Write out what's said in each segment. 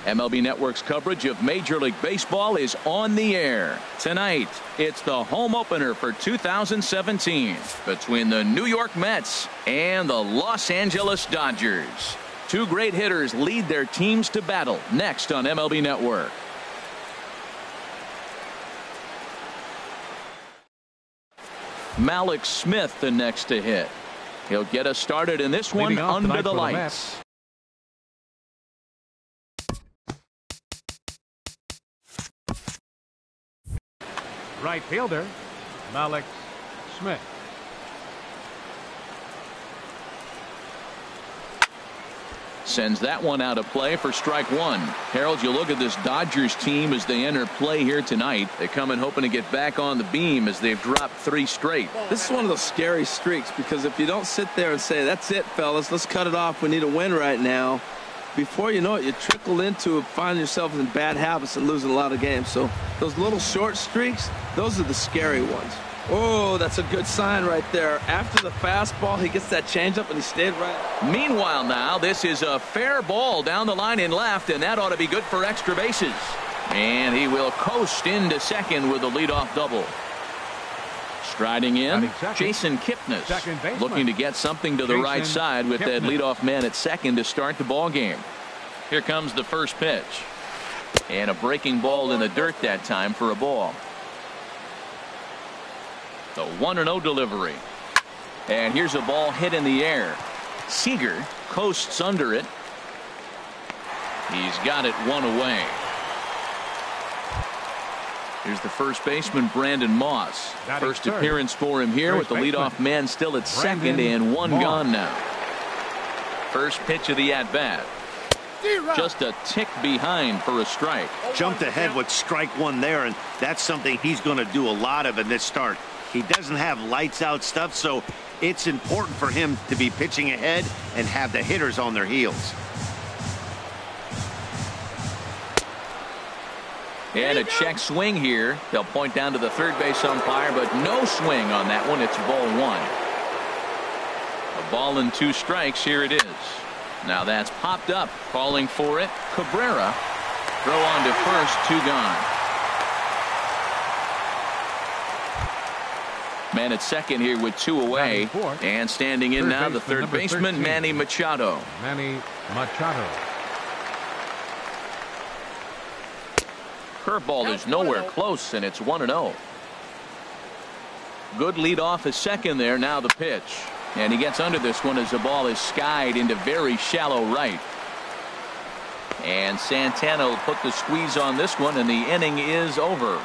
MLB Network's coverage of Major League Baseball is on the air. Tonight, it's the home opener for 2017 between the New York Mets and the Los Angeles Dodgers. Two great hitters lead their teams to battle next on MLB Network. Mallex Smith the next to hit. He'll get us started in this one under the lights. Right fielder, Mallex Smith. Sends that one out of play for strike one. Harold, you look at this Dodgers team as they enter play here tonight. They come in hoping to get back on the beam as they've dropped 3 straight. This is one of those scary streaks, because if you don't sit there and say, that's it, fellas, let's cut it off, we need a win right now, before you know it, you trickle into finding yourself in bad habits and losing a lot of games. So those little short streaks, those are the scary ones. Oh, that's a good sign right there. After the fastball, he gets that changeup and he stayed right. Meanwhile, now this is a fair ball down the line in left, and that ought to be good for extra bases. And he will coast into second with a leadoff double. Striding in, Jason Kipnis, looking to get something to the right side with that leadoff man at second to start the ball game. Here comes the first pitch, and a breaking ball in the dirt that time for a ball. The 1-0 delivery, and here's a ball hit in the air. Seager coasts under it. He's got it one away. Here's the first baseman, Brandon Moss. First appearance for him here with the leadoff man still at second and one gone now. First pitch of the at-bat. Just a tick behind for a strike. Jumped ahead with strike one there, and that's something he's going to do a lot of in this start. He doesn't have lights out stuff, so it's important for him to be pitching ahead and have the hitters on their heels. And a check swing here. They'll point down to the third base umpire, but no swing on that one. It's ball one. A ball and 2 strikes. Here it is. Now that's popped up. Calling for it. Cabrera. Throw on to first. 2 gone. Man at second here with 2 away. And standing in now the third baseman, Manny Machado. Manny Machado. Curveball is nowhere close, and it's 1-0. Good lead off a second there. Now the pitch, and he gets under this one as the ball is skied into very shallow right. And Santana will put the squeeze on this one, and the inning is over.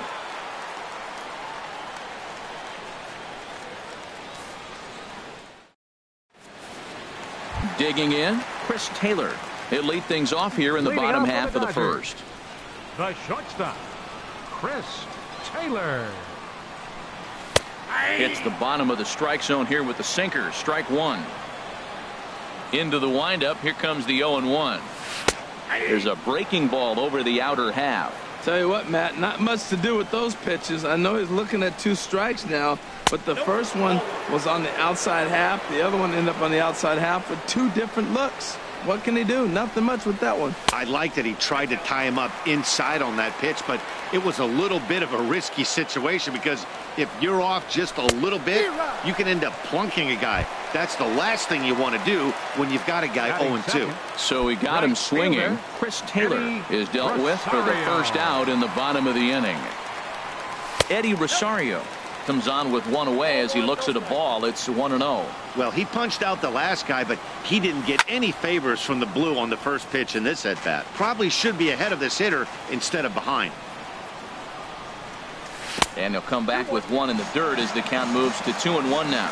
Digging in, Chris Taylor. He'll lead things off here in the bottom half of the first. The shortstop, Chris Taylor. Hits the bottom of the strike zone here with the sinker. Strike one. Into the windup. Here comes the 0-1. There's a breaking ball over the outer half. Tell you what, Matt, not much to do with those pitches. I know he's looking at 2 strikes now, but the first one was on the outside half. The other one ended up on the outside half with 2 different looks. What can he do? Nothing much with that one. I like that he tried to tie him up inside on that pitch, but it was a little bit of a risky situation, because if you're off just a little bit, you can end up plunking a guy. That's the last thing you want to do when you've got a guy 0-2. So he got him swinging. Chris Taylor is dealt with for the first out in the bottom of the inning. Eddie Rosario comes on with 1 away as he looks at a ball. It's 1-0. Well, he punched out the last guy, but he didn't get any favors from the blue on the first pitch in this at-bat. Probably should be ahead of this hitter instead of behind. And he'll come back with 1 in the dirt as the count moves to 2-1 now.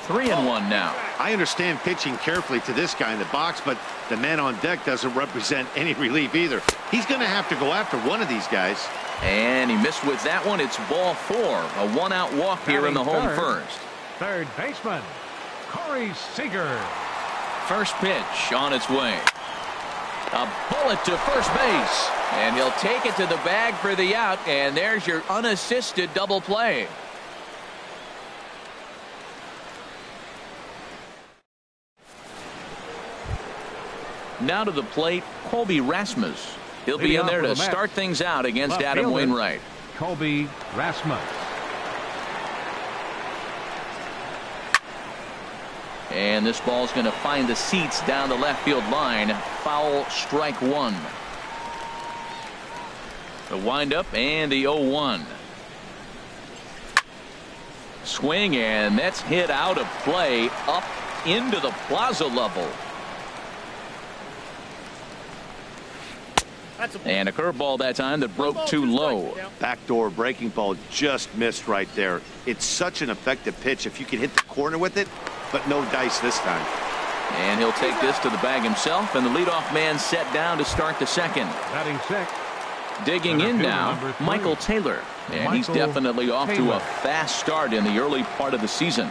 3-1 now. I understand pitching carefully to this guy in the box, but the man on deck doesn't represent any relief either. He's going to have to go after one of these guys. And he missed with that one. It's ball 4. A 1-out walk here in the home first. Third baseman, Corey Seager. First pitch on its way. A bullet to first base. And he'll take it to the bag for the out. And there's your unassisted double play. Now to the plate, Colby Rasmus. He'll be in there to start things out against Adam Wainwright. Colby Rasmus. And this ball's going to find the seats down the left field line. Foul, strike one. The windup and the 0-1. Swing, and that's hit out of play up into the plaza level. And a curveball that time that broke too low. Backdoor breaking ball just missed right there. It's such an effective pitch if you can hit the corner with it, but no dice this time. And he'll take this to the bag himself, and the leadoff man set down to start the second. Batting sixth. Digging in now, Michael Taylor. And he's definitely off to a fast start in the early part of the season.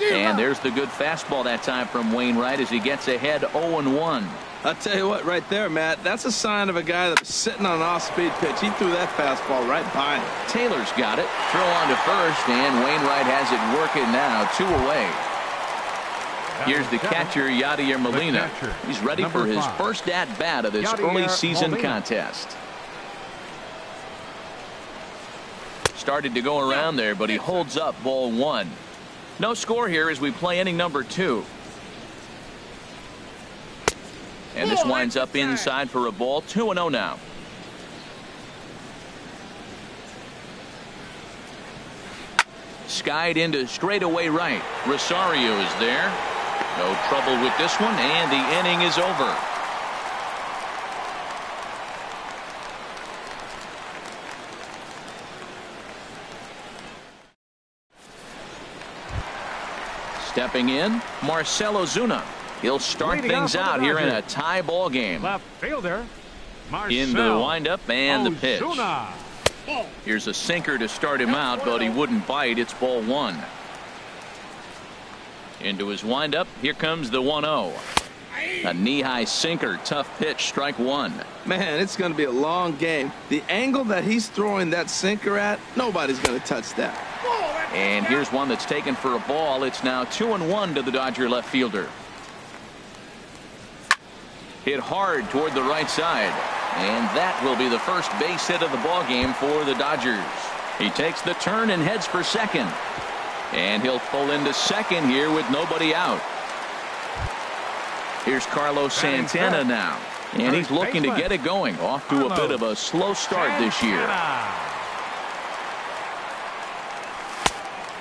And there's the good fastball that time from Wainwright as he gets ahead 0-1. I'll tell you what, right there, Matt, that's a sign of a guy that was sitting on an off-speed pitch. He threw that fastball right by him. Taylor's got it. Throw on to first, and Wainwright has it working now. 2 away. Here's the catcher, Yadier Molina. He's ready for his first at-bat of this early season contest. Started to go around there, but he holds up ball 1. No score here as we play inning number 2. And this winds up inside for a ball. 2-0 now. Skied into straightaway right. Rosario is there. No trouble with this one, and the inning is over. Stepping in, Marcell Ozuna. He'll start things out here in a tie ball game. Left fielder, Marcell Into the windup and the pitch. Ozuna. Here's a sinker to start him out, but he wouldn't bite. It's ball 1. Into his windup. Here comes the 1-0. A knee-high sinker. Tough pitch. Strike 1. Man, it's going to be a long game. The angle that he's throwing that sinker at, nobody's going to touch that. And here's one that's taken for a ball. It's now 2-1 to the Dodger left fielder. Hit hard toward the right side. And that will be the first base hit of the ball game for the Dodgers. He takes the turn and heads for second. And he'll pull into second here with nobody out. Here's Carlos Santana now. And he's looking to get it going. Off to a bit of a slow start this year.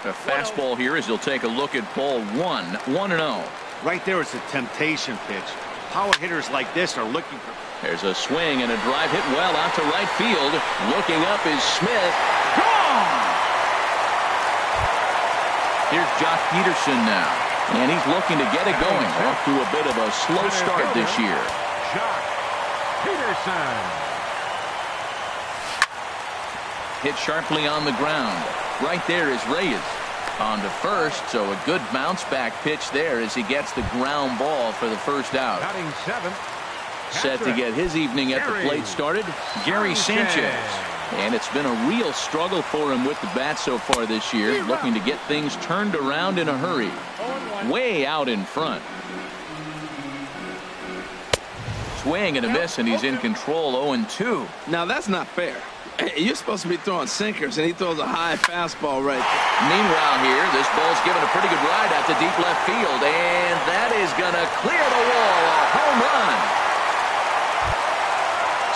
A fastball here as he'll take a look at ball 1. 1-0. Right there is a temptation pitch. Power hitters like this are looking for. There's a swing and a drive hit well out to right field. Looking up is Smith. Gone! Here's Joc Pederson now. And he's looking to get it going. Off to a bit of a slow start this year. Joc Pederson. Hit sharply on the ground. Right there is Reyes. On to first, so a good bounce back pitch there as he gets the ground ball for the first out. Batting seventh. Set to get his evening at the plate started, Gary Sanchez. And it's been a real struggle for him with the bat so far this year, looking to get things turned around in a hurry. Way out in front. Swing and a miss, and he's in control. 0-2. Now that's not fair. You're supposed to be throwing sinkers, and he throws a high fastball right there. Meanwhile here, this ball's given a pretty good ride out to deep left field, and that is going to clear the wall. A home run.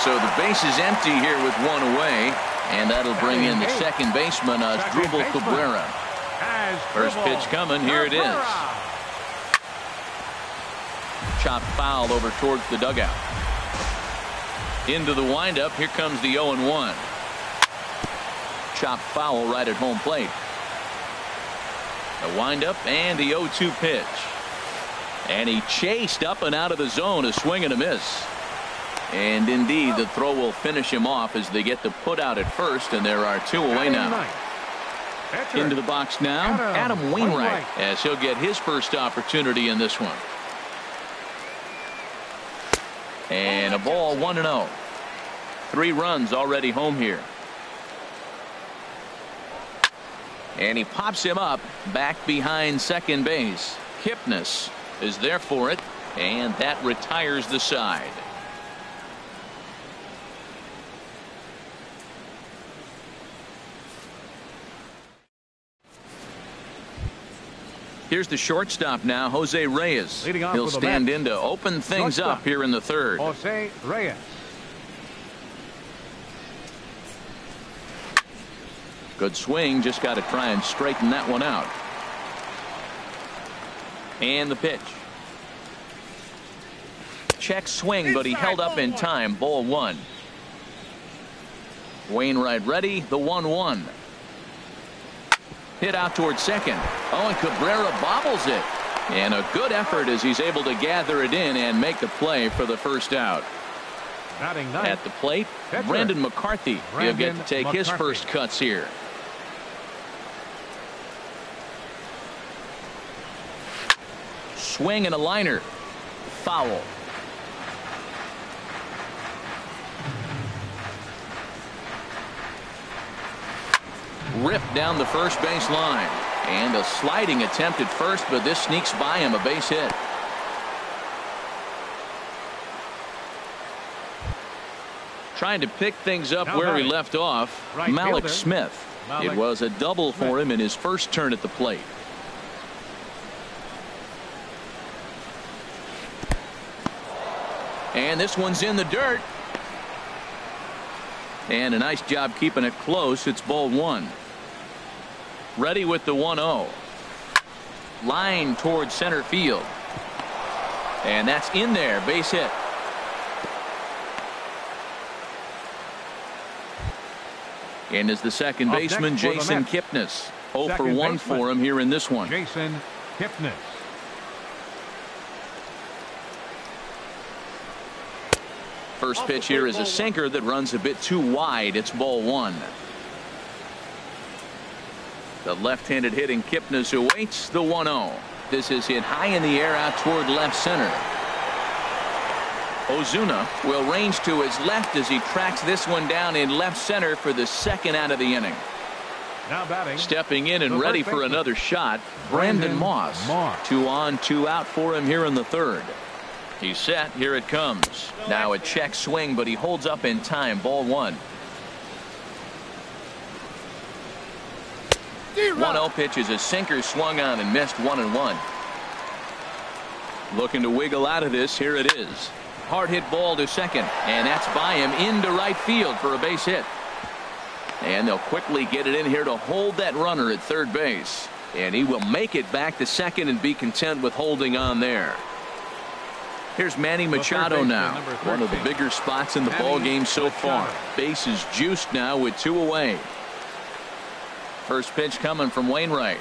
So the base is empty here with 1 away, and that'll bring in the second baseman, Asdrubal Cabrera. First pitch coming. Here it is. Chopped foul over towards the dugout. Into the windup. Here comes the 0-1. Chopped foul right at home plate. The windup and the 0-2 pitch. And he chased up and out of the zone. A swing and a miss. And indeed, the throw will finish him off as they get the put out at first, and there are 2 away now. Into the box now, Adam Wainwright, as he'll get his first opportunity in this one. And a ball. 1-0. 3 runs already home here. And he pops him up back behind second base. Kipnis is there for it, and that retires the side. Here's the shortstop now, Jose Reyes. He'll stand in to open things up here in the third. Jose Reyes. Good swing, just got to try and straighten that one out. And the pitch. Check swing, but he held up in time. Ball one. Wainwright ready, the 1-1. Hit out towards second. Oh, and Cabrera bobbles it. And a good effort as he's able to gather it in and make the play for the first out. At the plate, Brandon McCarthy. He'll get to take his first cuts here. Swing and a liner. Foul. Ripped down the first base line. And a sliding attempt at first, but this sneaks by him, a base hit. Trying to pick things up where he left off, Malik Smith. It was a double for him in his first turn at the plate. And this one's in the dirt. And a nice job keeping it close. It's ball one. Ready with the 1-0. Line towards center field. And that's in there. Base hit. And is the second baseman, Jason Kipnis. 0 for 1 for him here in this one. Jason Kipnis. First pitch here is a sinker that runs a bit too wide. It's ball one. The left-handed hitting Kipnis awaits the 1-0. This is hit high in the air out toward left center. Ozuna will range to his left as he tracks this one down in left center for the second out of the inning. Now batting. Stepping in and ready for another shot, Brandon Moss. 2 on, 2 out for him here in the third. He's set. Here it comes. Now a check swing, but he holds up in time. Ball one. 1-0 pitch is a sinker swung on and missed 1-1. Looking to wiggle out of this. Here it is. Hard hit ball to second, and that's by him into right field for a base hit. And they'll quickly get it in here to hold that runner at third base. And he will make it back to second and be content with holding on there. Here's Manny Machado now. One of the bigger spots in the ball game so far. Base is juiced now with 2 away. First pitch coming from Wainwright.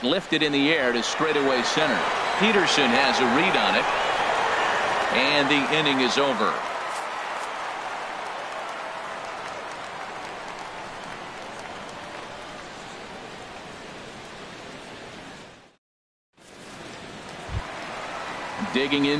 Lifted in the air to straightaway center. Peterson has a read on it. And the inning is over. Digging in.